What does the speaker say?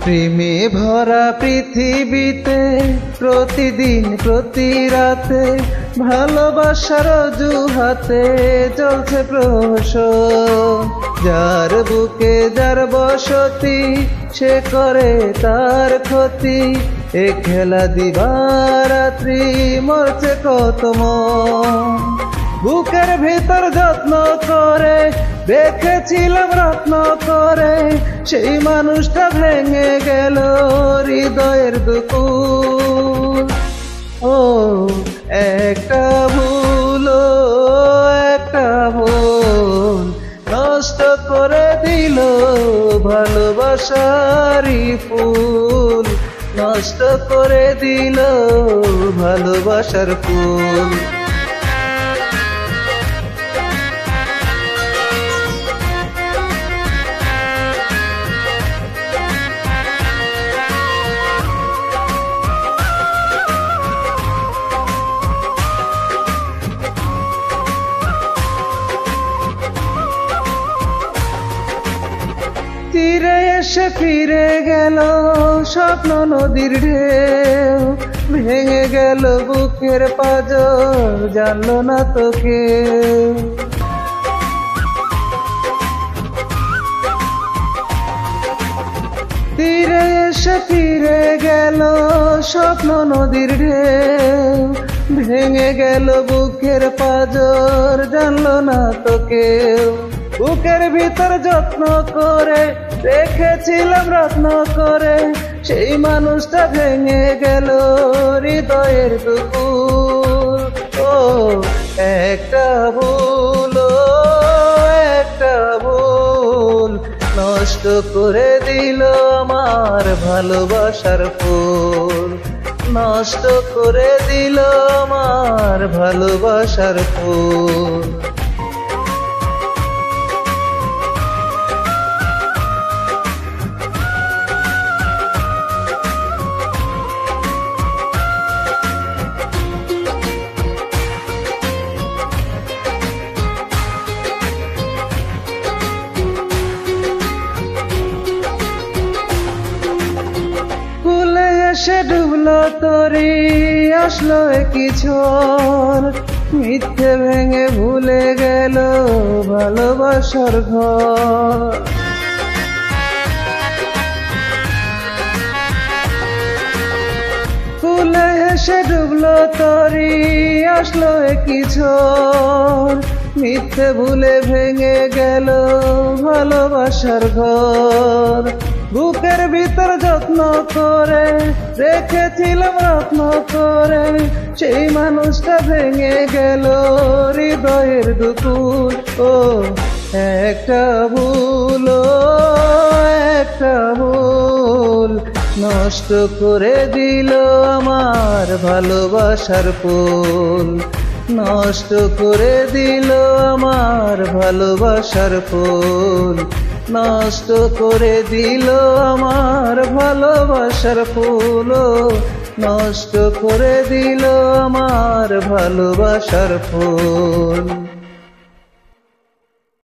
প্রেমে ভরা পৃথিবীতে প্রতিদিন প্রতি রাতে ভালোবাসার অজুহাতে চলছে প্রহসন। যার বুকে যার বসতি সে করে তার ক্ষতি, এ খেলা দিবারাত্রি মরছে কত মন। বুকের ভিতর যত্ন করে দেখেছিলাম রত্ন করে, সেই মানুষটা ভেঙে গেল হৃদয়ের দুকুল। ও একটা ভুল, একটা ভুল নষ্ট করে দিল ভালোবাসারই ফুল, নষ্ট করে দিল ভালোবাসার ফুল। তীরে এসে ফিরে গেল স্বপ্ন নদীর ঢেউ, ভেঙে গেল বুকের পাঁজর জানলো না তো কেউ। তীরে এসে ফিরে গেল স্বপ্ন নদীর ঢেউ, ভেঙে গেল বুকের পাঁজর জানলো না তো কেউ। বুকের ভিতর যত্ন করে রেখেছিলাম রত্ন করে, সেই মানুষটা ভেঙে গেল হৃদয়ের দুকুল। ও একটা ভুল, একটা ভুল নষ্ট করে দিল আমার ভালোবাসার ফুল, নষ্ট করে দিল আমার ভালোবাসার ফুল। সে ডুবলো তরি আসলো কি ঝড়, মিথ্যে ভেঙে ভুলে গেল ভালোবাসার ঘর। ফুলে এসে ডুবলো তরি আসলো কি ঝড়, মিথ্যে ভুলে ভেঙে গেল ভালোবাসার ঘর। বুকের ভিতর যত্ন করে রেখেছিলাম রত্ন করে, সেই মানুষটা ভেঙে গেল হৃদয়ের দুকুল। ও একটা ভুল, একটা ভুল নষ্ট করে দিল আমার ভালোবাসার ফুল, নষ্ট করে দিল আমার ভালোবাসার ফুল, নষ্ট করে দিল আমার ভালোবাসার ফুল, নষ্ট করে দিল আমার ভালোবাসার ফুল।